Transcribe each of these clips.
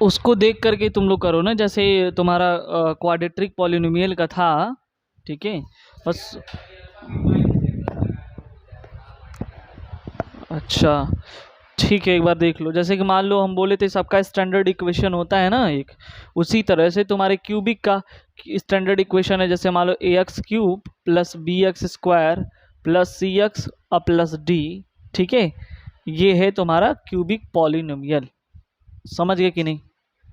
उसको देख करके तुम लोग करो ना, जैसे तुम्हारा क्वाड्रेटिक पॉलिनोमियल का था, ठीक है। बस अच्छा ठीक है, एक बार देख लो। जैसे कि मान लो हम बोले थे सबका स्टैंडर्ड इक्वेशन होता है ना एक, उसी तरह से तुम्हारे क्यूबिक का स्टैंडर्ड इक्वेशन है। जैसे मान लो a x cube plus b x square plus c x plus d, ठीक है। ये है तुम्हारा क्यूबिक पॉलिनोमियल, समझ गए कि नहीं?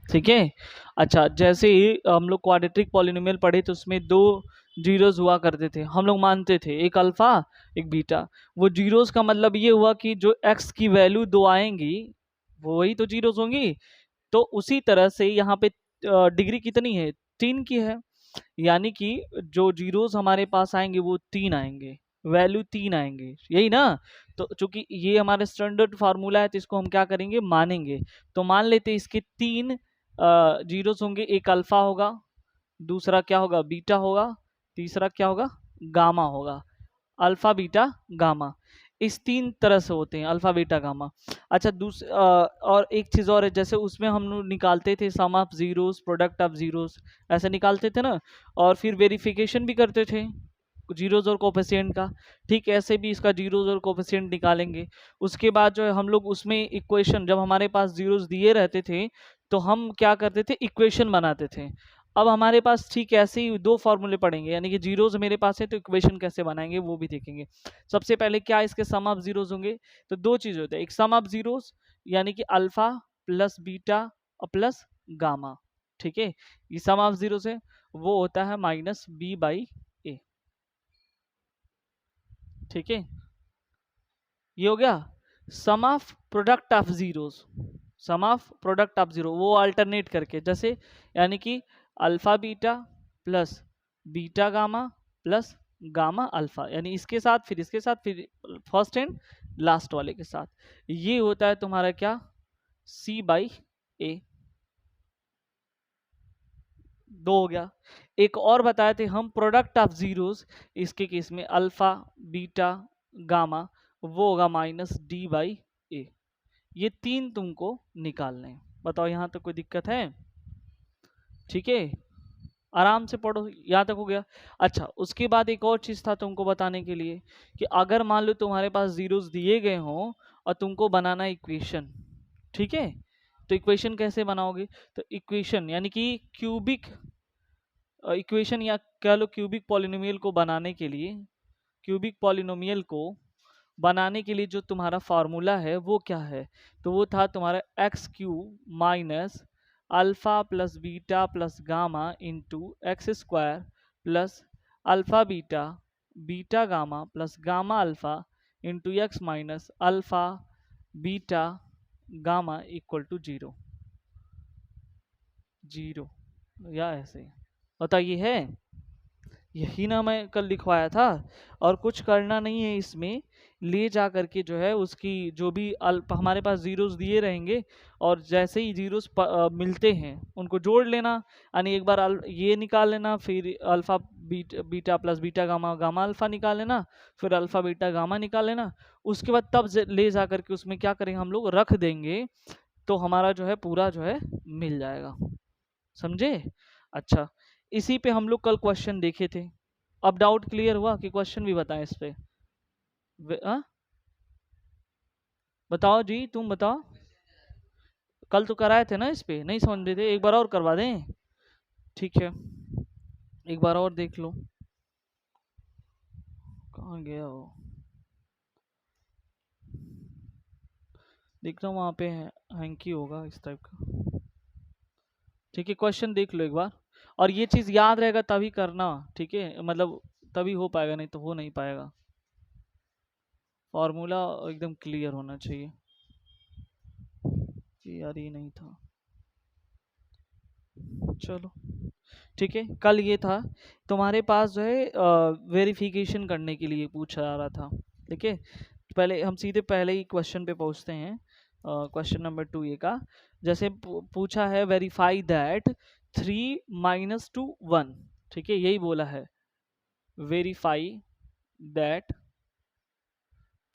ठीक है। अच्छा, जैसे ही हम लोग क्वाड्रेटिक पॉलिनोमियल पढ़े तो उसमें दो जीरोस हुआ करते थे, हम लोग मानते थे, एक अल्फा एक बीटा। वो जीरोस का मतलब ये हुआ कि जो एक्स की वैल्यू दो आएंगी वो वही तो जीरोस होंगी। तो उसी तरह से यहाँ पे डिग्री कितनी है? 3 की है। यानी कि जो जीरोस हमारे पास आएंगे वो 3 आएंगे, वैल्यू 3 आएंगे, यही ना। तो चूंकि ये हमारा स्टैंडर्ड फार्मूला है तो इसको हम क्या करेंगे, मानेंगे। तो मान लेते हैं इसके 3 जीरोस होंगे, एक अल्फा होगा, दूसरा क्या होगा, बीटा होगा, तीसरा क्या होगा, गामा होगा। अल्फा बीटा गामा, इस 3 तरह से होते हैं, अल्फा बीटा गामा। अच्छा और एक चीज़ और है, जैसे उसमें हम लोग निकालते थे sum of zeros, product of zeros, ऐसे निकालते थे ना। और फिर वेरिफिकेशन भी करते थे जीरोस और कोफिशिएंट का। ठीक ऐसे भी इसका जीरोस और कोफिशिएंट निकालेंगे। उसके बाद जो है हम लोग उसमें इक्वेशन, जब हमारे पास जीरोस दिए रहते थे तो हम क्या करते थे, इक्वेशन बनाते थे। अब हमारे पास ठीक ऐसे ही दो फॉर्मूले पड़ेंगे, यानी कि जीरोस मेरे पास है तो इक्वेशन कैसे बनाएंगे वो भी देखेंगे। सबसे पहले क्या इसके सम ऑफ जीरोस होंगे, तो दो चीज होते हैं, एक सम ऑफ जीरोस यानी कि अल्फा प्लस बीटा और प्लस गामा, ठीक है। ये सम ऑफ जीरोस है, वो होता है माइनस बी बाई ए, ठीक है। ये हो गया sum of product of zeros, sum of product of zero, वो अल्टरनेट करके, जैसे यानी कि alpha beta plus beta gamma plus gamma alpha, यानी इसके साथ फिर इसके साथ फिर फर्स्ट एंड लास्ट वाले के साथ। ये होता है तुम्हारा क्या, सी बाई ए। दो हो गया। एक और बताए थे हम प्रोडक्ट ऑफ जीरोस, इसके केस में अल्फा बीटा गामा, वो होगा माइनस डी बाई ए। ये 3 तुमको निकालने हैं। बताओ यहाँ तक कोई दिक्कत है? ठीक है, आराम से पढ़ो, यहाँ तक हो गया। अच्छा, उसके बाद एक और चीज़ था तुमको बताने के लिए, कि अगर मान लो तुम्हारे पास जीरोस दिए गए हों और तुमको बनाना इक्वेशन, ठीक है। तो इक्वेशन कैसे बनाओगे, तो इक्वेशन यानी कि क्यूबिक इक्वेशन या कह लो क्यूबिक पॉलिनोमियल को बनाने के लिए, क्यूबिक पॉलिनोमियल को बनाने के लिए जो तुम्हारा फार्मूला है वो क्या है, तो वो था तुम्हारा x cube minus alpha plus beta plus gamma into x square plus alpha beta beta gamma plus gamma alpha into x minus alpha beta gamma equal to zero, zero या ऐसे। बताइए है, यही ना मैं कल लिखवाया था। और कुछ करना नहीं है इसमें, ले जा करके जो है उसकी जो भी हमारे पास जीरोस दिए रहेंगे, और जैसे ही जीरोस मिलते हैं उनको जोड़ लेना। यानी एक बार ये निकाल लेना, फिर alpha beta plus beta gamma gamma alpha निकाल लेना, फिर अल्फा बीटा गामा निकाल लेना। उसके बाद तब ले जा करके उसमें क्या करेंगे, हम लोग रख देंगे, तो हमारा जो है पूरा जो है मिल जाएगा। समझे? अच्छा, इसी पे हम लोग कल क्वेश्चन देखे थे। अब डाउट क्लियर हुआ कि क्वेश्चन भी बताएं इस पे? बताओ जी, तुम बताओ। कल तो कराए थे ना, इस पे नहीं समझ रहे थे, एक बार और करवा दें? ठीक है, एक बार और देख लो। कहाँ गया वो, देख रहा हूँ वहाँ पे है, हैंकी होगा इस टाइप का। ठीक है, क्वेश्चन देख लो एक बार, और ये चीज़ याद रहेगा तभी करना, ठीक है। मतलब तभी हो पाएगा, नहीं तो हो नहीं पाएगा। फॉर्मूला एकदम क्लियर होना चाहिए। यार ये नहीं था, चलो ठीक है। कल ये था तुम्हारे पास जो है वेरिफिकेशन करने के लिए पूछा जा रहा था, ठीक है। पहले हम सीधे पहले ही क्वेश्चन पे पहुंचते हैं। क्वेश्चन नंबर 2 ये का, जैसे पूछा है वेरीफाई दैट 3 माइनस टू 1, ठीक है, यही बोला है, वेरीफाई दैट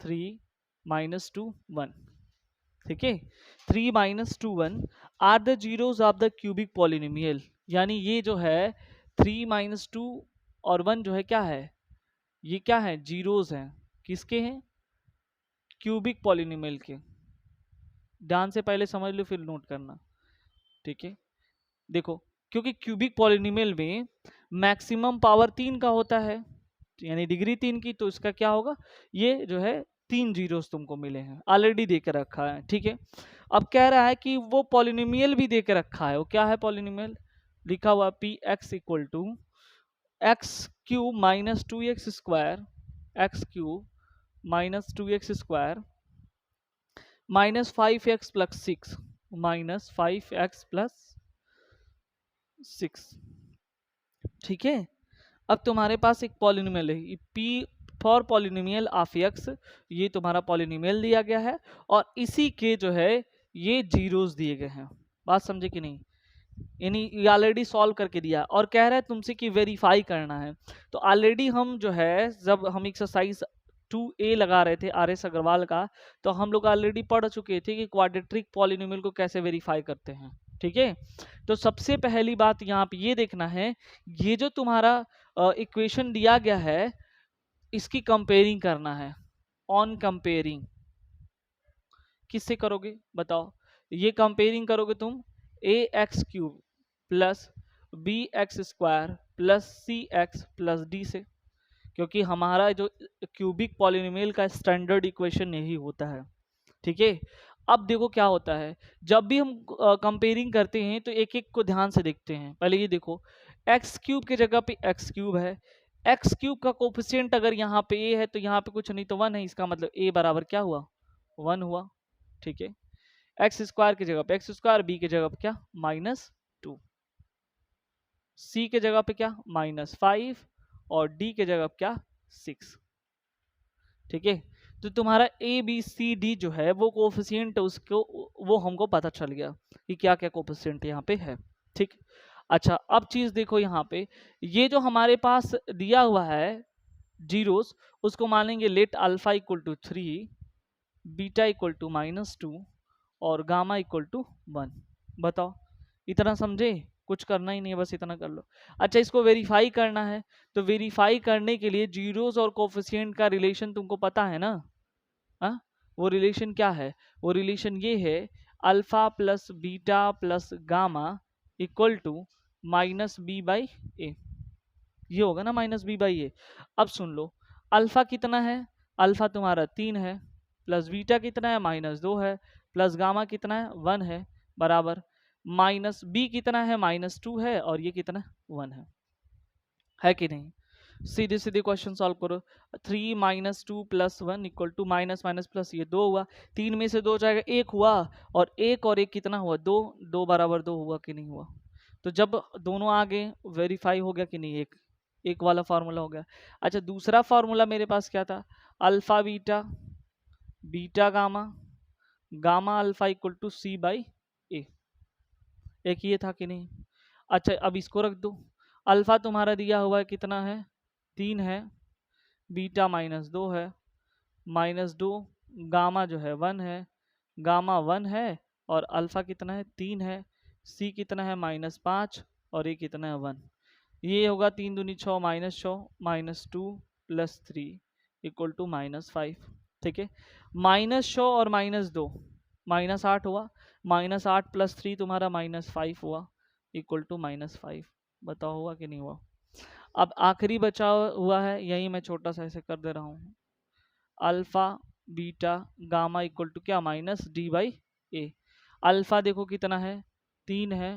3 माइनस टू 1। ठीक है। 3 minus 2 1 are the zeros of the cubic polynomial, यानी ये जो है 3 माइनस 2 और 1 जो है क्या है, ये क्या है, जीरोज हैं। किसके हैं, क्यूबिक पॉलिनोमियल के। ध्यान से पहले समझ लो फिर नोट करना, ठीक है। देखो, क्योंकि क्यूबिक पॉलिनोमियल में मैक्सिमम पावर 3 का होता है, यानी डिग्री 3 की, तो इसका क्या होगा, ये जो है 3 जीरोस तुमको मिले हैं, ऑलरेडी दे के रखा है, ठीक है। अब कह रहा है कि वो पॉलिनोमियल भी दे के रखा है, वो क्या है पॉलिनोमियल, लिखा हुआ p x equal to x cube minus 2x square, x cube minus 2x square minus 5x plus 6, minus 5x plus 6, ठीक है। अब तुम्हारे पास एक पॉलिनोमियल है p for polynomial of x, ये तुम्हारा पॉलिनोमियल दिया गया है और इसी के जो है ये जीरोस दिए गए हैं। बात समझे कि नहीं, यानी ये ऑलरेडी सॉल्व करके दिया और कह रहा है तुमसे कि वेरीफाई करना है। तो ऑलरेडी हम जो है जब हम एक्सरसाइज 2A लगा रहे थे आर एस अग्रवाल का, तो हम लोग ऑलरेडी पढ़ चुके थे कि क्वाड्रेटिक पॉलिनोमियल को कैसे वेरीफाई करते हैं, ठीक है। तो सबसे पहली बात यहाँ पे ये देखना है, ये जो तुम्हारा इक्वेशन दिया गया है इसकी कंपेयरिंग करना है। ऑन कंपेयरिंग किससे करोगे बताओ, ये कंपेयरिंग करोगे तुम a x cube plus b x square plus c x plus d से, क्योंकि हमारा जो क्यूबिक पॉलिनोमियल का स्टैंडर्ड इक्वेशन यही होता है, ठीक है। अब देखो क्या होता है, जब भी हम कंपेयरिंग करते हैं तो एक एक को ध्यान से देखते हैं। पहले ये देखो, एक्स क्यूब की जगह पे एक्स क्यूब है, एक्स क्यूब का कोफिशिएंट अगर यहाँ पे ए है तो यहाँ पे कुछ नहीं तो 1 है, इसका मतलब ए बराबर क्या हुआ, 1 हुआ, ठीक है। एक्स स्क्वायर की जगह पे एक्स स्क्वायर, बी की जगह पे क्या -2, सी के जगह पे क्या -5 और डी के जगह पे क्या 6, ठीक है। तो तुम्हारा ए बी सी डी जो है वो कोफिशिएंट उसको वो हमको पता चल गया कि क्या क्या कोफिशिएंट यहाँ पे है, ठीक। अच्छा अब चीज देखो यहाँ पे, ये जो हमारे पास दिया हुआ है जीरोस, उसको मानेंगे let alpha equal to 3, beta equal to -2 और गामा इक्वल टू 1। बताओ, इतना समझे, कुछ करना ही नहीं है, बस इतना कर लो। अच्छा इसको वेरीफाई करना है, तो वेरीफाई करने के लिए जीरोस और कोफिशिएंट का रिलेशन तुमको पता है ना, हाँ। वो रिलेशन क्या है, वो रिलेशन ये है alpha plus beta plus gamma equal to -b/a, ये होगा ना -b/a। अब सुन लो, अल्फा कितना है, अल्फा तुम्हारा 3 है, प्लस बीटा कितना है -2 है, प्लस गामा कितना है 1 है, बराबर माइनस बी कितना है -2 है और ये कितना 1 है कि नहीं। सीधे सीधे क्वेश्चन सॉल्व करो, 3 minus 2 plus 1 equal to minus minus plus, ये 2 हुआ, 3 में से 2 जाएगा 1 हुआ, और 1 और 1 कितना हुआ 2, 2 बराबर 2 हुआ कि नहीं हुआ। तो जब दोनों आ गए वेरीफाई हो गया कि नहीं, एक एक वाला फार्मूला हो गया। अच्छा दूसरा फार्मूला मेरे पास क्या था, alpha beta beta gamma gamma alpha equal to c/a, एक ये था कि नहीं। अच्छा अब इसको रख दो, अल्फा तुम्हारा दिया हुआ है कितना है 3 है, बीटा -2 है, -2, गामा जो है 1 है, गामा 1 है और अल्फा कितना है 3 है, सी कितना है -5 और ये कितना है 1। ये होगा 3 दूनी 6 -6 -2 प्लस 3 इक्वल टू -5, ठीक है। -6 और -2 -8 हुआ, -8 प्लस 3 तुम्हारा -5 हुआ इक्वल टू -5। बताओ हुआ कि नहीं हुआ। अब आखिरी बचा हुआ है, यही मैं छोटा सा ऐसे कर दे रहा हूँ, alpha beta gamma equal to क्या -d/a। अल्फा देखो कितना है 3 है,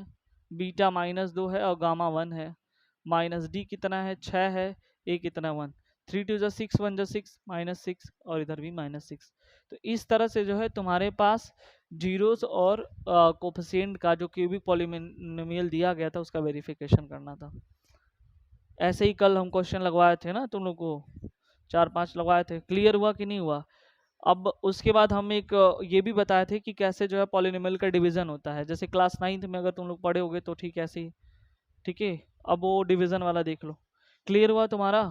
बीटा -2 है और गामा 1 है, माइनस डी कितना है 6 है, ए कितना 1, 3 2 6 1 6 -6 और इधर भी -6। तो इस तरह से जो है तुम्हारे पास जीरोस और कोफिशिएंट का जो क्यूबिक पॉलिनोमियल दिया गया था उसका वेरिफिकेशन करना था। ऐसे ही कल हम क्वेश्चन लगवाए थे ना तुम लोग को, 4-5 लगवाए थे, क्लियर हुआ कि नहीं हुआ। अब उसके बाद हम एक ये भी बताए थे कि कैसे जो है पॉलिनोमियल का डिवीजन होता है, जैसे क्लास 9th में अगर तुम लोग पढ़े होगे तो ठीक है ऐसे ही, ठीक है। अब वो डिवीजन वाला देख लो, क्लियर हुआ तुम्हारा,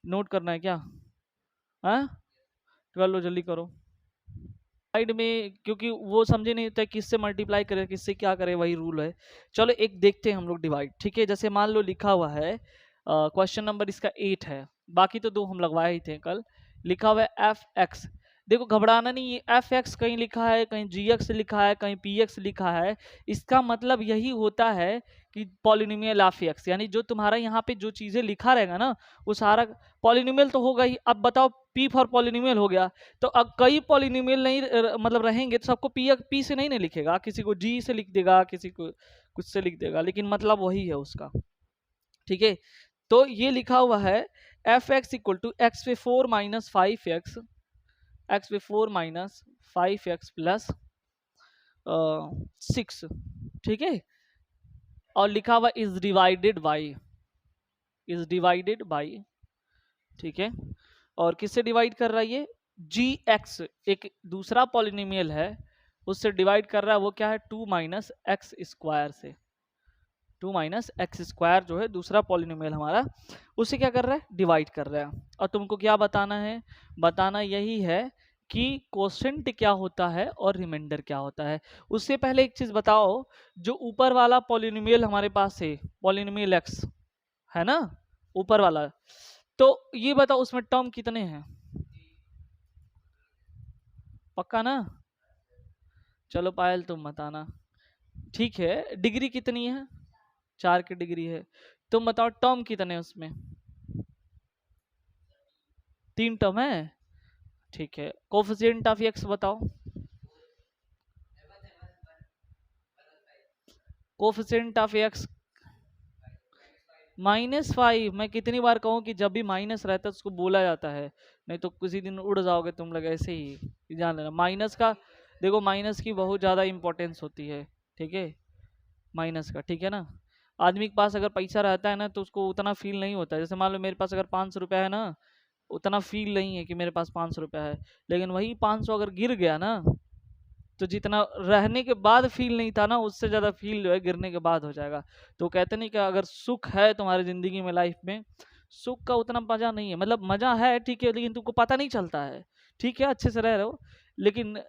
नोट करना है क्या, हाँ कर लो जल्दी करो। साइड में, क्योंकि वो समझे नहीं होता है किससे मल्टीप्लाई करे किससे क्या करे, वही रूल है। चलो एक देखते हैं हम लोग डिवाइड, ठीक है। जैसे मान लो लिखा हुआ है क्वेश्चन नंबर इसका 8 है, बाकी तो 2 हम लगवाए ही थे कल। लिखा हुआ है एफ एक्स, देखो घबराना नहीं, ये एफ एक्स कहीं लिखा है, कहीं जी एक्स लिखा है, कहीं पी एक्स लिखा है, इसका मतलब यही होता है कि पॉलिनोमियल ऑफ एक्स, यानी जो तुम्हारा यहाँ पे जो चीजें लिखा रहेगा ना वो सारा पॉलिनोमियल तो होगा ही। अब बताओ पी फॉर पॉलिनोमियल हो गया, तो अब कई पॉलिनोमियल नहीं मतलब रहेंगे तो सबको पी से नहीं लिखेगा, किसी को जी से लिख देगा, किसी को कुछ से लिख देगा, लेकिन मतलब वही है उसका, ठीक है। तो ये लिखा हुआ है f x equal to x पे 4 माइनस 5 एक्स, एक्स पे 4 माइनस 5 एक्स प्लस 6, ठीक है। और लिखा हुआ is divided by, is divided by, ठीक है। और किससे डिवाइड कर रहा है ये, जी एक्स, एक दूसरा पॉलिनोमियल है उससे डिवाइड कर रहा है, वो क्या है 2 माइनस एक्स स्क्वायर से, 2 माइनस एक्स स्क्वायर जो है दूसरा पॉलिनोमियल हमारा, उसे क्या कर रहा है डिवाइड कर रहा है। और तुमको क्या बताना है, बताना यही है कि कोशेंट क्या होता है और रिमाइंडर क्या होता है। उससे पहले एक चीज बताओ, जो ऊपर वाला पॉलिनोमियल हमारे पास है, पॉलिनोमियल एक्स है ना ऊपर वाला, तो ये बताओ उसमें टर्म कितने हैं, पक्का ना। चलो पायल तुम बताना, ठीक है। डिग्री कितनी है, 4 की डिग्री है। तुम बताओ टर्म कितने हैं उसमें, 3 टर्म है, ठीक है। कोफिशिएंट ऑफ एक्स बताओ, कोफिशिएंट ऑफ एक्स -5। मैं कितनी बार कहूँ कि जब भी माइनस रहता है उसको बोला जाता है, नहीं तो किसी दिन उड़ जाओगे तुम लोग ऐसे ही, जान लेना माइनस का। देखो माइनस की बहुत ज़्यादा इंपॉर्टेंस होती है, ठीक है, माइनस का, ठीक है ना। आदमी के पास अगर पैसा रहता है ना तो उसको उतना फील नहीं होता है, जैसे मान लो मेरे पास अगर 500 रुपया है ना, उतना फील नहीं है कि मेरे पास 500 रुपया है, लेकिन वही 500 अगर गिर गया ना, तो जितना रहने के बाद फील नहीं था ना उससे ज़्यादा फील जो है गिरने के बाद हो जाएगा। तो कहते नहीं कि अगर सुख है तुम्हारी ज़िंदगी में, लाइफ में, सुख का उतना मज़ा नहीं है, मतलब मज़ा है ठीक है, लेकिन तुमको पता नहीं चलता है, ठीक है अच्छे से रह रहे हो, लेकिन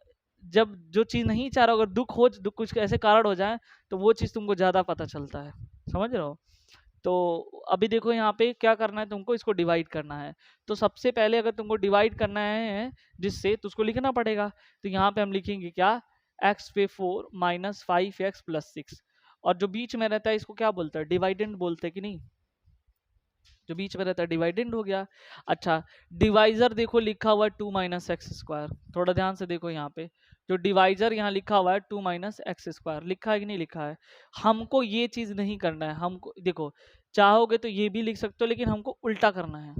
जब जो चीज़ नहीं चाह रहा हो, अगर दुख हो, दुख कुछ ऐसे कारण हो जाए, तो वो चीज़ तुमको ज़्यादा पता चलता है, समझ रहे हो। तो अभी देखो यहाँ पे क्या करना है तुमको, इसको डिवाइड करना है। तो सबसे पहले अगर तुमको डिवाइड करना है जिससे, तो उसको लिखना पड़ेगा। तो यहाँ पे हम लिखेंगे क्या, एक्स पे 4 माइनस 5 एक्स प्लस 6, और जो बीच में रहता है इसको क्या बोलते हैं, डिवाइडेंड बोलते हैं कि नहीं, जो बीच में रहता है डिवाइडेंड हो गया। अच्छा, डिवाइजर देखो लिखा हुआ है 2 माइनस एक्स स्क्वायर, थोड़ा ध्यान से देखो यहाँ पे, जो डिवाइजर यहाँ लिखा हुआ है 2 माइनस एक्स स्क्वायर, लिखा है कि नहीं लिखा है। हमको ये चीज नहीं करना है, हमको देखो चाहोगे तो ये भी लिख सकते हो, लेकिन हमको उल्टा करना है,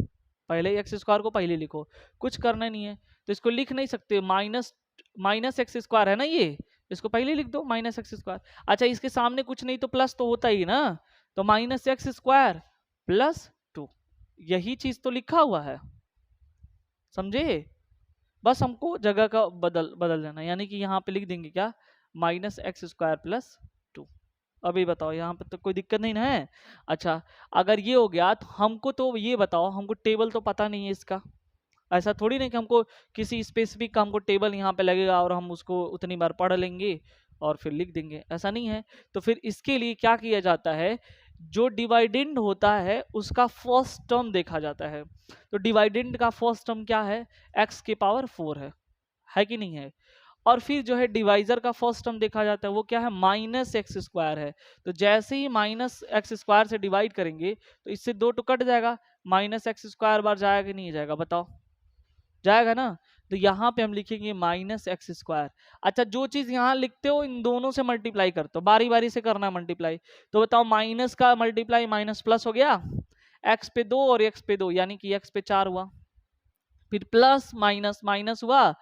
पहले एक्स स्क्वायर को पहले लिखो, कुछ करना नहीं है तो इसको लिख नहीं सकते, माइनस माइनस एक्स स्क्वायर है ना ये, इसको पहले लिख दो माइनस एक्स स्क्वायर। अच्छा इसके सामने कुछ नहीं तो प्लस तो होता ही ना, तो माइनस एक्स स्क्वायर प्लस 2, यही चीज तो लिखा हुआ है, समझे। बस हमको जगह का बदल बदल देना, यानी कि यहाँ पे लिख देंगे क्या, माइनस एक्स स्क्वायर प्लस 2। अभी बताओ यहाँ पे तो कोई दिक्कत नहीं ना है। अच्छा अगर ये हो गया तो हमको तो ये बताओ, हमको टेबल तो पता नहीं है इसका, ऐसा थोड़ी नहीं कि हमको किसी स्पेसिफिक का हमको टेबल यहाँ पे लगेगा और हम उसको उतनी बार पढ़ लेंगे और फिर लिख देंगे, ऐसा नहीं है। तो फिर इसके लिए क्या किया जाता है, जो डिवाइडेंड होता है उसका फर्स्ट टर्म देखा जाता है। तो डिवाइडेंड का फर्स्ट टर्म क्या है, एक्स के पावर 4 है कि नहीं है। और फिर जो है डिवाइजर का फर्स्ट टर्म देखा जाता है, वो क्या है, माइनस एक्स स्क्वायर है। तो जैसे ही माइनस एक्स स्क्वायर से डिवाइड करेंगे तो इससे 2 तो कट जाएगा, माइनस एक्स स्क्वायर बार जाएगा कि नहीं जाएगा, बताओ जाएगा ना। तो यहाँ पे हम लिखेंगे माइनस एक्स स्क्वायर। अच्छा जो चीज यहाँ लिखते हो इन दोनों से मल्टीप्लाई करते हो, बारी बारी से करना है मल्टीप्लाई। तो बताओ माइनस का मल्टीप्लाई माइनस प्लस हो गया, एक्स पे 2 और एक्स पे 2 यानी कि एक्स पे 4 हुआ, फिर प्लस माइनस माइनस हुआ,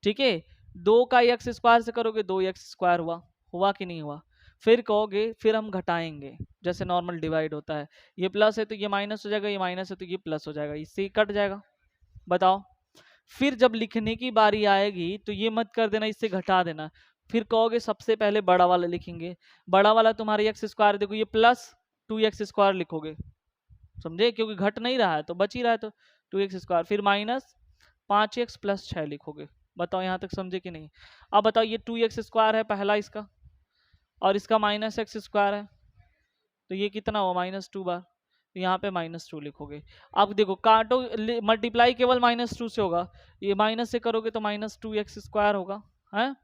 ठीक है। 2 का एक्स स्क्वायर से करोगे 2 एक्स स्क्वायर हुआ, हुआ कि नहीं हुआ। फिर कहोगे, फिर हम घटाएंगे जैसे नॉर्मल डिवाइड होता है, ये प्लस है तो ये माइनस हो जाएगा, ये माइनस है तो ये प्लस हो जाएगा, इससे ही कट जाएगा। बताओ फिर जब लिखने की बारी आएगी तो ये मत कर देना इससे घटा देना, फिर कहोगे सबसे पहले बड़ा वाला लिखेंगे, बड़ा वाला तुम्हारे एक्स स्क्वायर, देखो ये प्लस 2 एक्स स्क्वायर लिखोगे, समझे, क्योंकि घट नहीं रहा है तो बच ही रहा है, तो 2 एक्स स्क्वायर, फिर माइनस 5 एक्स प्लस 6 लिखोगे, बताओ यहाँ तक समझे कि नहीं? अब बताओ ये 2x² है पहला इसका, और इसका -x² है, तो ये कितना हुआ -2 बार, तो यहाँ पे -2 लिखोगे। अब देखो काटो, मल्टीप्लाई केवल -2 से होगा, ये माइनस से करोगे तो -2x² होगा, है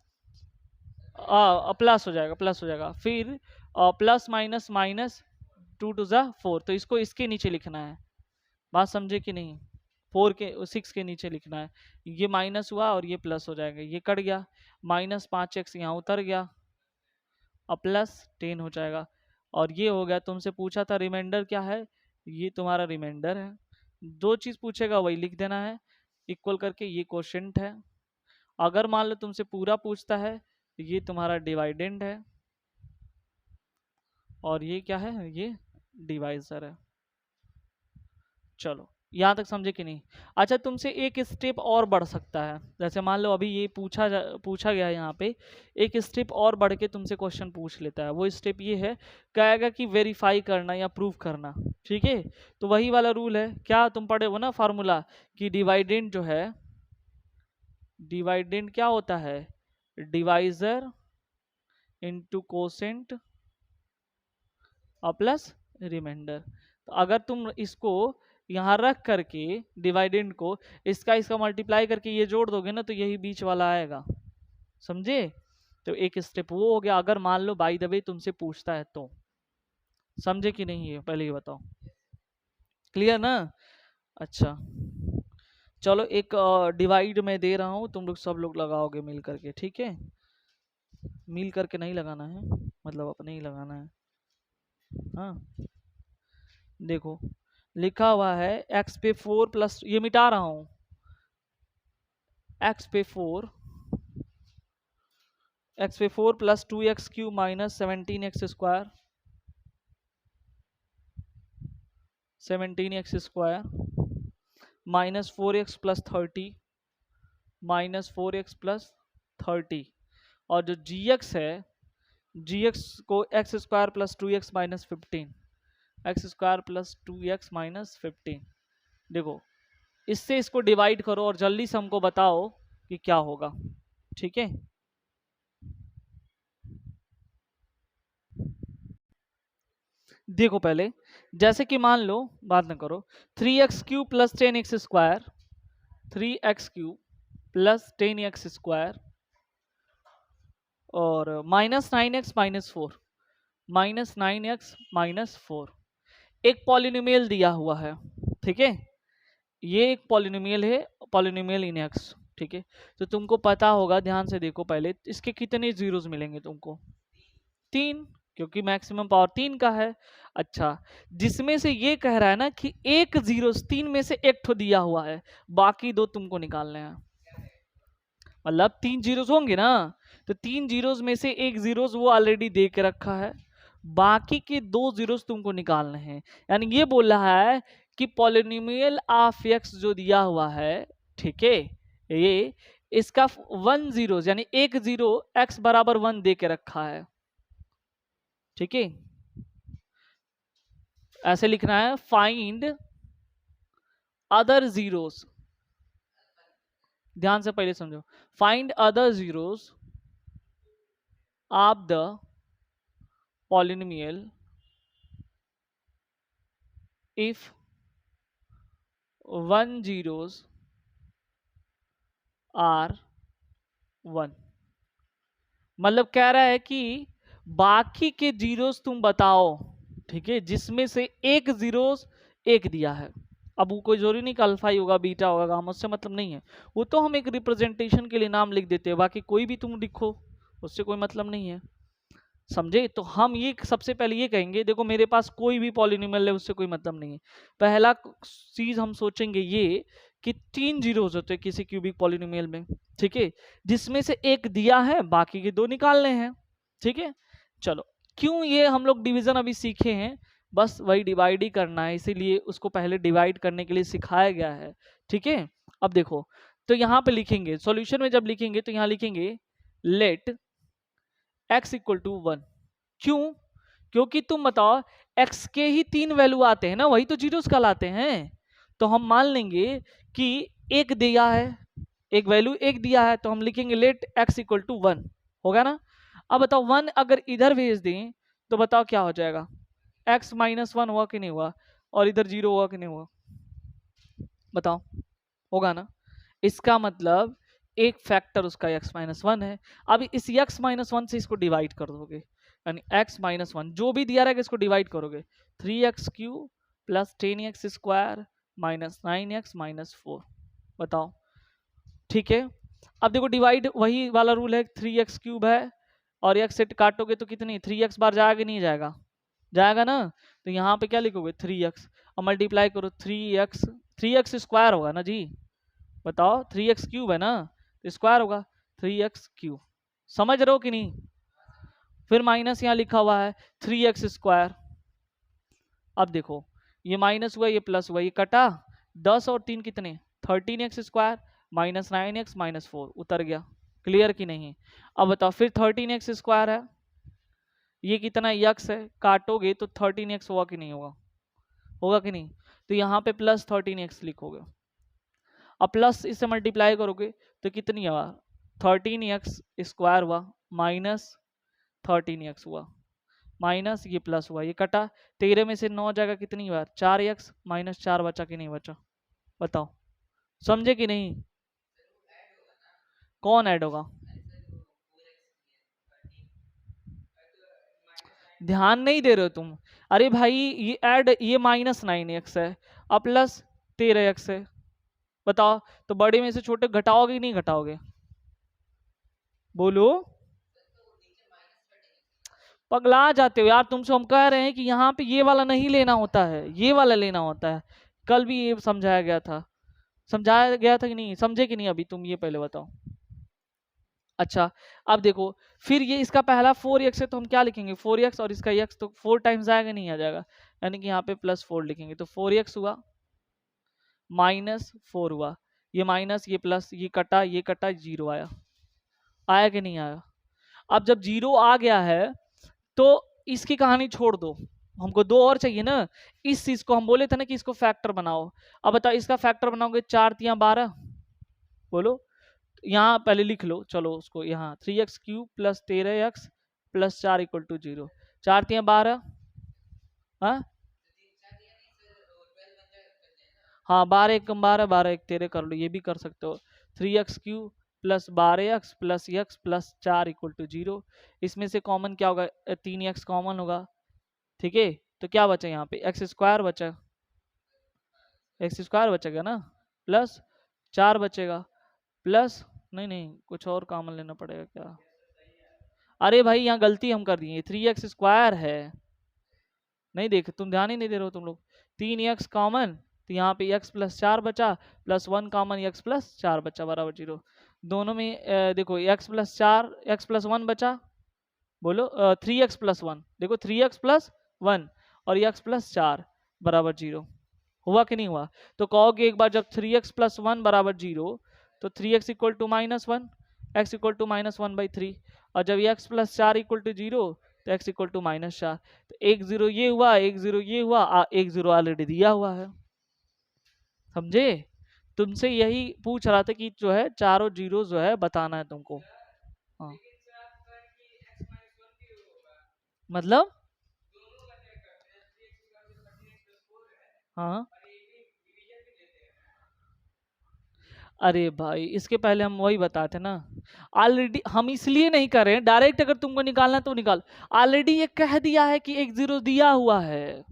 प्लस हो जाएगा, प्लस हो जाएगा, फिर प्लस माइनस माइनस 2 × 4, तो इसको इसके नीचे लिखना है, बात समझे कि नहीं? 6 के नीचे लिखना है, ये माइनस हुआ और ये प्लस हो जाएगा, ये कट गया, -5x यहाँ उतर गया, अब +10 हो जाएगा, और ये हो गया। तुमसे पूछा था रिमाइंडर क्या है, ये तुम्हारा रिमाइंडर है। दो चीज पूछेगा वही लिख देना है, इक्वल करके, ये क्वोशंट है। अगर मान लो तुमसे पूरा पूछता है तो ये तुम्हारा डिवाइडेंड है, और ये क्या है, ये डिवाइजर है। चलो यहाँ तक समझे कि नहीं? अच्छा, तुमसे एक स्टेप और बढ़ सकता है, जैसे मान लो अभी ये पूछा गया है, यहाँ पे एक स्टेप और बढ़ के तुमसे क्वेश्चन पूछ लेता है। वो स्टेप ये है, कहेगा कि वेरीफाई करना या प्रूव करना, ठीक है? तो वही वाला रूल है, क्या तुम पढ़े हो ना फार्मूला, कि डिवाइडेंड जो है, डिवाइडेंड क्या होता है, divisor into quotient plus remainder. तो अगर तुम इसको यहाँ रख करके डिवाइडेंड को इसका मल्टीप्लाई करके ये जोड़ दोगे ना, तो यही बीच वाला आएगा, समझे? तो एक स्टेप वो हो गया, अगर मान लो बाय द वे तुमसे पूछता है तो। समझे कि नहीं, है पहले ही बताओ, क्लियर ना? अच्छा, चलो एक डिवाइड में दे रहा हूँ, तुम लोग सब लोग लगाओगे मिल करके, ठीक है? मिल करके नहीं लगाना है, मतलब अपने ही लगाना है। हाँ देखो, लिखा हुआ है x पे 4 प्लस, ये मिटा रहा हूं, x पे 4 plus 2x³ minus 17x² minus 4x plus 30 minus 4x plus 30, और जो gx है, gx को x² plus 2x minus 15, x² plus 2x minus 15। देखो इससे इसको डिवाइड करो और जल्दी से हमको बताओ कि क्या होगा, ठीक है? देखो पहले, जैसे कि मान लो, बात ना करो, 3x³ plus 10x² 3x³ plus 10x² और -9x माइनस 4 -9x माइनस 4, एक पॉलिनोमियल दिया हुआ है, ठीक है? ये एक पॉलिनोमियल है, पॉलिनोमियल इन एक्स, ठीक है? तो तुमको पता होगा, ध्यान से देखो पहले, इसके कितने जीरोस मिलेंगे तुमको? 3, क्योंकि मैक्सिमम पावर 3 का है। अच्छा, जिसमें से ये कह रहा है ना कि एक जीरो, 3 में से एक ठो दिया हुआ है, बाकी 2 तुमको निकालने हैं, मतलब 3 जीरोस होंगे ना, तो 3 जीरोस में से एक जीरोस वो ऑलरेडी दे के रखा है, बाकी के 2 जीरोस तुमको निकालने हैं। यानी ये बोल रहा है कि पॉलिनोमियल ऑफ एक्स जो दिया हुआ है, ठीक है, ये इसका 1 जीरोस यानी एक जीरो x बराबर 1 दे के रखा है, ठीक है? ऐसे लिखना है, फाइंड अदर जीरोस, ध्यान से पहले समझो, find other zeros of the polynomial if 1 zeros are 1। मतलब कह रहा है कि बाकी के जीरोस तुम बताओ, ठीक है, जिसमें से एक जीरोस एक दिया है। अब वो कोई जरूरी नहीं कि अल्फा ही होगा, बीटा होगा, गामा, उससे मतलब नहीं है, वो तो हम एक रिप्रेजेंटेशन के लिए नाम लिख देते हैं, बाकी कोई भी तुम लिखो उससे कोई मतलब नहीं है, समझे? तो हम ये सबसे पहले ये कहेंगे, देखो मेरे पास कोई भी पॉलिनोमियल है, उससे कोई मतलब नहीं है। पहला चीज हम सोचेंगे ये कि 3 जीरोस होते हैं किसी क्यूबिक पॉलिनोमियल में, ठीक है, जिसमें से एक दिया है, बाकी के 2 निकालने हैं, ठीक है? चलो, क्यों ये हम लोग डिवीजन अभी सीखे हैं, बस वही डिवाइड ही करना है, इसीलिए उसको पहले डिवाइड करने के लिए सिखाया गया है, ठीक है? अब देखो, तो यहाँ पे लिखेंगे, सॉल्यूशन में जब लिखेंगे तो यहाँ लिखेंगे लेट x इक्वल टू 1। क्यों? क्योंकि तुम बताओ, x के ही 3 वैल्यू आते हैं ना, वही तो जीरोस कहलाते हैं। तो हम मान लेंगे कि एक दिया है, एक वैल्यू एक दिया है तो हम लिखेंगे लेट x इक्वल टू 1, होगा ना। अब बताओ 1 अगर इधर भेज दें तो बताओ क्या हो जाएगा, x माइनस 1 हुआ कि नहीं हुआ, और इधर 0 हुआ कि नहीं हुआ, बताओ, होगा ना। इसका मतलब एक फैक्टर उसका x माइनस 1 है। अब इस x माइनस 1 से इसको डिवाइड कर दोगे, यानी x माइनस 1 जो भी दिया रहेगा इसको डिवाइड करोगे, 3x cube plus 10x square minus 9x minus 4, बताओ, ठीक है। अब देखो डिवाइड वही वाला रूल है, 3x क्यूब है और x से काटोगे तो कितनी 3x बार जाएगा कि नहीं जाएगा, जाएगा ना। तो यहाँ पे क्या लिखोगे 3x और मल्टीप्लाई करो 3x स्क्वायर होगा ना जी, बताओ 3x क्यूब है ना तो स्क्वायर होगा 3x क्यूब, समझ रहे हो कि नहीं। फिर माइनस यहाँ लिखा हुआ है 3x स्क्वायर। अब देखो ये माइनस हुआ ये प्लस हुआ, ये कटा 10 और 3 कितने 13x square minus 9x minus 4 उतर गया, क्लियर कि नहीं। अब बताओ फिर 13x स्क्वायर है, ये कितना x है, काटोगे तो 13x होगा कि नहीं होगा, होगा कि नहीं। तो यहाँ पे प्लस 13x लिखोगे, अब प्लस इससे मल्टीप्लाई करोगे तो कितनी हुआ 13x स्क्वायर हुआ माइनस 13x हुआ माइनस ये प्लस हुआ, ये कटा 13 में से 9 जाएगा कितनी बार 4x माइनस 4 बचा कि नहीं बचा, बताओ, समझे कि नहीं। कौन ऐड होगा, ध्यान नहीं दे रहे हो तुम। अरे भाई ये ऐड, ये माइनस 9x है अब प्लस 13x है, बताओ। तो बड़े में से छोटे घटाओगे कि नहीं घटाओगे, बोलो। पगला जाते हो यार, तुमसे हम कह रहे हैं कि यहाँ पे ये वाला नहीं लेना होता है, ये वाला लेना होता है। कल भी ये समझाया गया था, समझाया गया था कि नहीं, समझे कि नहीं अभी तुम ये पहले बताओ। अच्छा अब देखो फिर ये इसका पहला 4x है तो हम क्या लिखेंगे 4x और इसका x तो 4 टाइम्स आएगा नहीं आ जाएगा, यानी कि यहाँ पे प्लस 4 लिखेंगे तो 4x हुआ माइनस 4 हुआ, ये माइनस ये प्लस ये कटा 0 आया, आया कि नहीं आया। अब जब 0 आ गया है तो इसकी कहानी छोड़ दो, हमको दो और चाहिए ना। इस चीज को हम बोले थे ना कि इसको फैक्टर बनाओ। अब बताओ इसका फैक्टर बनाओगे 4 तिया 12, बोलो। यहाँ पहले लिख लो, चलो उसको यहाँ 3x cube plus 13x plus 4 equal to 0, 4 तिया 12, हाँ हाँ 12 एक कम 12 12 एक 13 कर लो, ये भी कर सकते हो। 3x cube plus 12x plus x plus 4 equal to 0, इसमें से कॉमन क्या होगा 3x कॉमन होगा, ठीक है। तो क्या बचा यहाँ पे एक्स स्क्वायर बचा, एक्स स्क्वायर बचेगा ना, प्लस 4 बचेगा प्लस, नहीं नहीं कुछ और कॉमन लेना पड़ेगा क्या, अरे भाई यहाँ गलती हम कर दिए, 3x स्क्वायर है, नहीं देख तुम ध्यान ही नहीं दे रहे हो तुम लोग। 3x कॉमन तो यहाँ पे x प्लस 4 बचा प्लस 1 कॉमन x प्लस 4 बचा बराबर 0, दोनों में देखो x प्लस 4 x प्लस 1 बचा, बोलो 3x प्लस 1, देखो 3x प्लस 1 और x प्लस 4 बराबर 0, हुआ कि नहीं हुआ। तो कहोगे एक बार जब 3x प्लस 1 बराबर 0 तो 3x equal to minus 1, x equal to minus 1/3, और जब x प्लस 4 इक्वल टू 0 तो x इक्वल टू माइनस 4, तो एक 0 ये हुआ एक 0 ये हुआ, एक 0 ऑलरेडी दिया हुआ है, समझे। तुमसे यही पूछ रहा था कि जो है चारों जीरो जो है बताना है तुमको, हाँ मतलब, हाँ अरे भाई इसके पहले हम वही बताते ना, ऑलरेडी हम इसलिए नहीं कर रहे हैं डायरेक्ट, अगर तुमको निकालना है तो निकाल, ऑलरेडी ये कह दिया है कि एक 0 दिया हुआ है,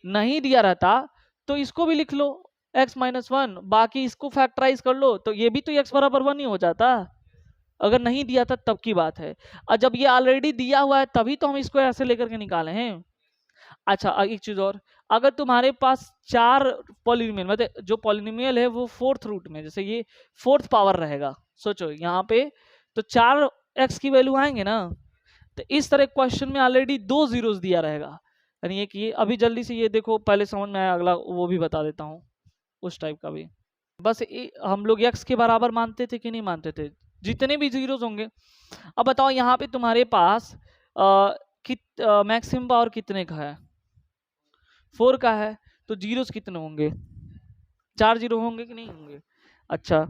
नहीं दिया रहता तो इसको भी लिख लो x माइनस 1, बाकी इसको फैक्टराइज कर लो तो ये भी तो x बराबर 1 ही हो जाता, अगर नहीं दिया था तब की बात है, और जब ये ऑलरेडी दिया हुआ है तभी तो हम इसको ऐसे लेकर के निकाले हैं। अच्छा एक चीज और, अगर तुम्हारे पास चार पॉलिनोमियल मतलब जो पॉलिनोमियल है वो फोर्थ रूट में, जैसे ये फोर्थ पावर रहेगा, सोचो यहाँ पे तो 4 x की वैल्यू आएंगे ना, तो इस तरह क्वेश्चन में ऑलरेडी 2 जीरोस दिया रहेगा, यानी एक ये अभी जल्दी से ये देखो पहले समझ में आया, अगला वो भी बता देता हूँ उस टाइप का भी। बस हम लोग x के बराबर मानते थे कि नहीं मानते थे, जितने भी जीरोस होंगे। अब बताओ यहाँ पे तुम्हारे पास मैक्सिमम पावर कितने का है 4 का है, तो जीरोस कितने होंगे 4 जीरो होंगे कि नहीं होंगे, अच्छा,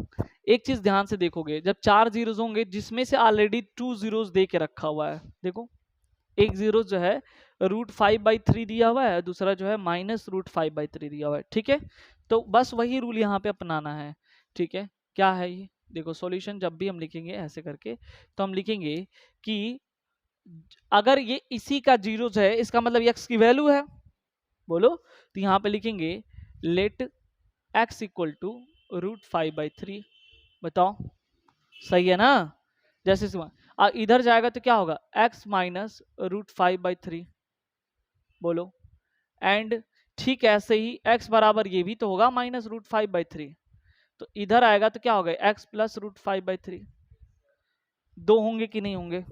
एक चीज ध्यान से देखोगे, जब 4 जीरोस होंगे जिसमें से ऑलरेडी 2 जीरोस दे के रखा हुआ है, देखो एक जीरो जो है √5/3 दिया हुआ है, दूसरा जो है -√5/3 दिया हुआ है, ठीक है। तो बस वही रूल यहाँ पे अपनाना है, ठीक है। क्या है ये, देखो सॉल्यूशन जब भी हम लिखेंगे ऐसे करके, तो हम लिखेंगे कि अगर ये इसी का जीरोस है, इसका मतलब x की वैल्यू है, बोलो, तो यहाँ पे लिखेंगे लेट x इक्वल टू √5/3। बताओ सही है ना। जैसे इधर जाएगा तो क्या होगा, x माइनस √5/3, बोलो। एंड ठीक ऐसे ही x बराबर ये भी तो होगा -√5/3, तो इधर आएगा तो क्या होगा, x प्लस √5/3। दो होंगे कि नहीं होंगे,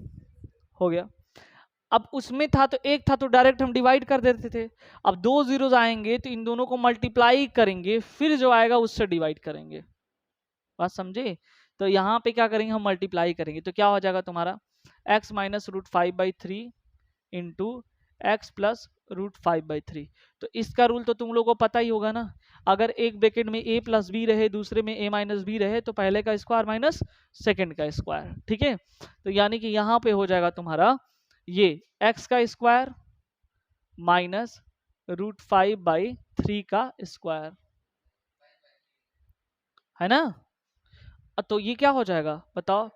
हो गया। अब उसमें था तो एक था तो डायरेक्ट हम डिवाइड कर देते थे, अब दो जीरोस आएंगे तो इन दोनों को मल्टीप्लाई करेंगे, फिर जो आएगा उससे डिवाइड करेंगे, बात समझे। तो यहाँ पे क्या करेंगे, हम मल्टीप्लाई करेंगे, तो क्या हो जाएगा तुम्हारा x minus √5/3 into x plus √5/3। तो इसका रूल तो तुम लोगों को पता ही होगा ना, अगर एक ब्रैकेट में a प्लस बी रहे, दूसरे में a माइनस बी रहे, तो पहले का स्क्वायर माइनस सेकेंड का स्क्वायर, ठीक है। तो यानी कि यहाँ पे हो जाएगा तुम्हारा ये x का स्क्वायर माइनस √5/3 का स्क्वायर, है ना। तो ये क्या हो जाएगा बताओ,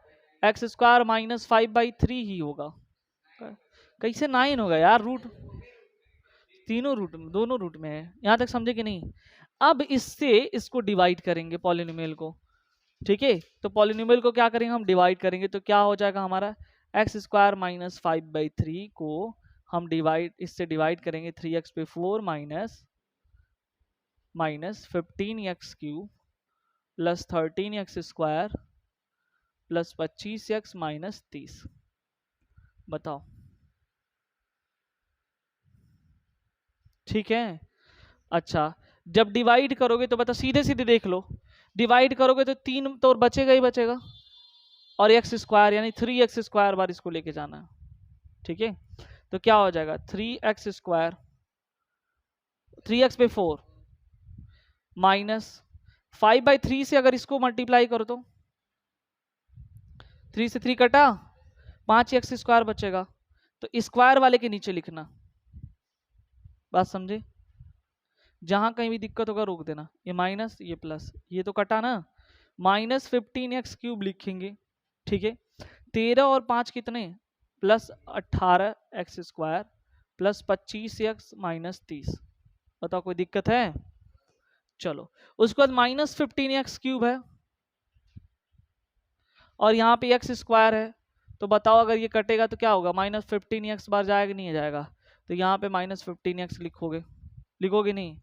x² माइनस 5/3 ही होगा। कैसे 9 होगा यार, रूट तीनों रूट में, दोनों रूट में है, यहां तक समझे कि नहीं। अब इससे इसको डिवाइड करेंगे पॉलिनोमियल को, ठीक है। तो पॉलिनोमियल को क्या करेंगे, हम डिवाइड करेंगे, तो क्या हो जाएगा हमारा x² माइनस 5/3 को हम डिवाइड, इससे डिवाइड करेंगे 3x पे 4 minus 15x³ plus 13x² plus 25x minus 30। बताओ ठीक है। अच्छा, जब डिवाइड करोगे तो बता, सीधे सीधे देख लो, डिवाइड करोगे तो 3 तो बचेगा ही बचेगा, और x² यानी 3x² बार इसको लेके जाना है, ठीक है। तो क्या हो जाएगा 3x² 3x पे 4 माइनस 5/3 से अगर इसको मल्टीप्लाई करो तो 3 से 3 कटा, 5x² बचेगा, तो स्क्वायर वाले के नीचे लिखना, बात समझे। जहां कहीं भी दिक्कत होगा रोक देना, ये माइनस ये प्लस, ये तो कटा ना, -15x³ लिखेंगे, ठीक है। 13 और 5 कितने, plus 18x² plus 25x minus 30। बताओ कोई दिक्कत है, चलो। उसके बाद -15x³ है, और यहाँ पे x² है, तो बताओ अगर ये कटेगा तो क्या होगा, -15x बार जाएगा नहीं जाएगा, तो यहाँ पे -15x लिखोगे, लिखोगे नहीं,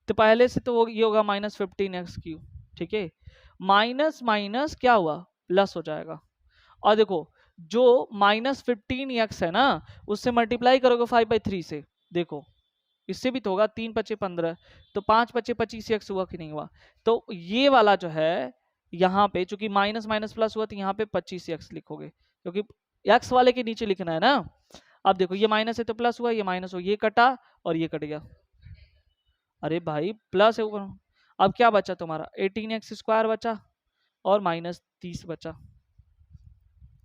तो पहले से तो ये होगा -15x³, ठीक है। माइनस माइनस क्या हुआ, प्लस हो जाएगा। और देखो जो -15x है ना, उससे मल्टीप्लाई करोगे 5/3 से, देखो इससे भी तो होगा, 3×5 = 15, तो 5×5 = 25x हुआ कि नहीं हुआ। तो ये वाला जो है यहाँ पे चूंकि माइनस माइनस प्लस हुआ, तो यहाँ पे 25x लिखोगे, क्योंकि x वाले के नीचे लिखना है ना। अब देखो ये माइनस है तो प्लस हुआ, ये माइनस हो, ये कटा और ये कट गया, अरे भाई प्लस है ऊपर। अब क्या बचा तुम्हारा 18x² बचा और -30 बचा,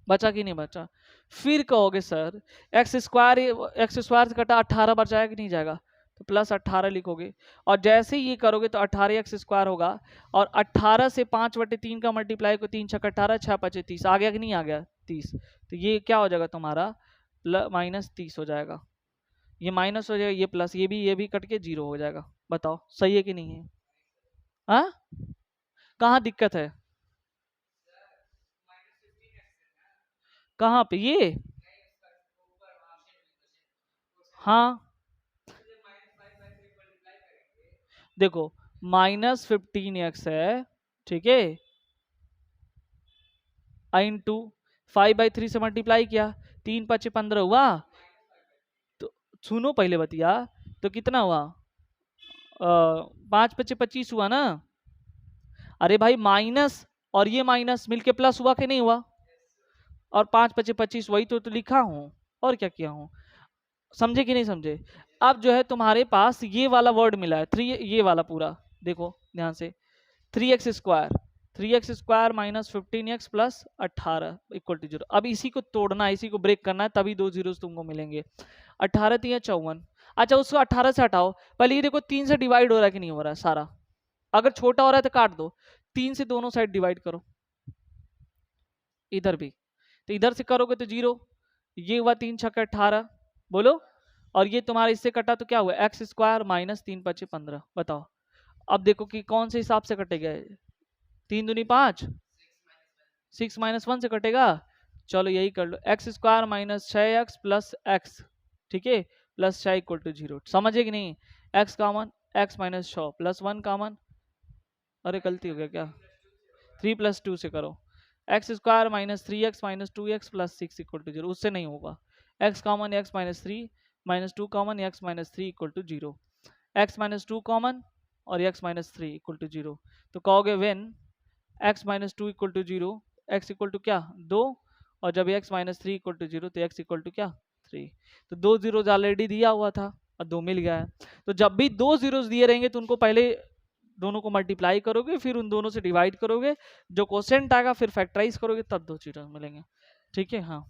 बचा कि नहीं बचा। फिर कहोगे सर x² से कटा 18 बार जाएगा कि नहीं जाएगा, तो प्लस 18 लिखोगे, और जैसे ही ये करोगे तो 18x² होगा, और 18 से 5/3 का मल्टीप्लाई को 3 × 6 = 18, 6×5 = 30, आ गया कि नहीं आ गया 30। तो ये क्या हो जाएगा तुम्हारा -30 हो जाएगा, ये माइनस हो जाएगा, ये प्लस, ये भी कट के 0 हो जाएगा। बताओ सही है कि नहीं है, हाँ कहाँ दिक्कत है, कहाँ पे ये, हाँ देखो -15x है, ठीक है, इंटू 5/3 से मल्टीप्लाई किया, 3×5 = 15 हुआ, तो सुनो पहले बतिया, तो कितना हुआ 5×5 = 25 हुआ ना। अरे भाई माइनस और ये माइनस मिलके प्लस हुआ कि नहीं हुआ, और 5×5 = 25, वही तो लिखा हूं, और क्या किया हूं, समझे कि नहीं समझे। अब जो है तुम्हारे पास ये वाला वर्ड मिला है 3, ये वाला पूरा देखो ध्यान से, 3x² 3x² minus 15x plus 18 equal to 0। अब इसी को तोड़ना है, इसी को ब्रेक करना है, तभी 2 जीरोस तुमको मिलेंगे। 18 3 54। अच्छा उसको 18 से हटाओ, पहले ये देखो 3 से डिवाइड हो रहा है कि नहीं हो रहा है सारा। अगर छोटा हो रहा है तो काट दो, 3 से दोनों साइड डिवाइड करो, इधर भी। तो इधर से करोगे तो 0, ये हुआ 3 छक्का 18, बोलो। और ये तुम्हारा इससे कटा तो क्या हुआ, x² माइनस 3 5 15। बताओ अब देखो कि कौन से हिसाब से कटेगा। 3 दूनी 5, 6 माइनस 1 से कटेगा। चलो यही कर लो, x² minus 6x plus x, ठीक है, प्लस 6 इक्वल टू 0। समझे कि नहीं, x common, x minus 6 plus 1 common, अरे गलती हो गया क्या, 3 प्लस 2 से करो, x² minus 3x minus 2x plus 6 equal to 0। उससे नहीं होगा, x common, x minus 3 minus 2 common, x minus 3 equal to 0, x minus 2 common और x माइनस 3 इक्वल टू 0। तो कहोगे when x minus 2 equal to 0, x equal to क्या 2, और जब x minus 3 equal to 0 तो x इक्वल टू क्या 3। तो 2 zeros already दिया हुआ था और 2 मिल गया है। तो जब भी 2 जीरोज दिए रहेंगे तो उनको पहले दोनों को मल्टीप्लाई करोगे, फिर उन दोनों से डिवाइड करोगे, जो क्वोशिएंट आएगा फिर फैक्टराइज करोगे, तब 2 जीरो मिलेंगे। ठीक है, हाँ।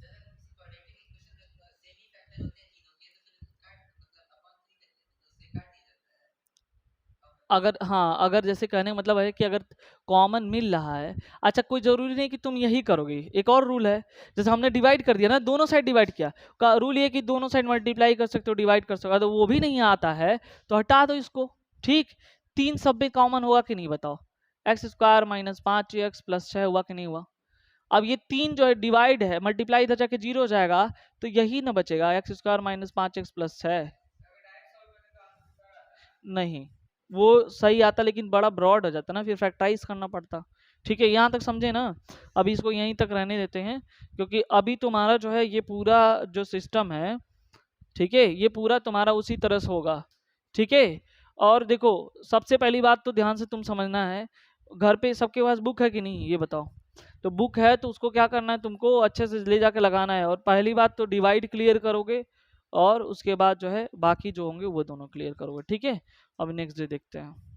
अगर हाँ, अगर जैसे कहने का मतलब है कि अगर कॉमन मिल रहा है, अच्छा कोई जरूरी नहीं कि तुम यही करोगे, एक और रूल है। जैसे हमने डिवाइड कर दिया ना, दोनों साइड डिवाइड किया, का रूल ये कि दोनों साइड मल्टीप्लाई कर सकते हो, डिवाइड कर सकते हो। तो वो भी नहीं आता है तो हटा दो इसको, ठीक। 3 सब में कॉमन होगा कि नहीं बताओ, x² माइनस 5x प्लस 6 हुआ कि नहीं हुआ। अब ये 3 जो है डिवाइड है, मल्टीप्लाई इधर जाके 0 हो जाएगा, तो यही ना बचेगा, x² माइनस 5x प्लस 6। नहीं, वो सही आता लेकिन बड़ा ब्रॉड हो जाता ना, फिर फैक्टराइज करना पड़ता। ठीक है, यहाँ तक समझे ना। अभी इसको यहीं तक रहने देते हैं, क्योंकि अभी तुम्हारा जो है ये पूरा जो सिस्टम है, ठीक है, ये पूरा तुम्हारा उसी तरह से होगा। ठीक है, और देखो सबसे पहली बात तो ध्यान से तुम समझना है, घर पे सबके पास बुक है कि नहीं ये बताओ। तो बुक है तो उसको क्या करना है, तुमको अच्छे से ले जाके लगाना है। और पहली बात तो डिवाइड क्लियर करोगे, और उसके बाद जो है बाकी जो होंगे वो दोनों क्लियर करोगे। ठीक है, अब नेक्स्ट डे देखते हैं।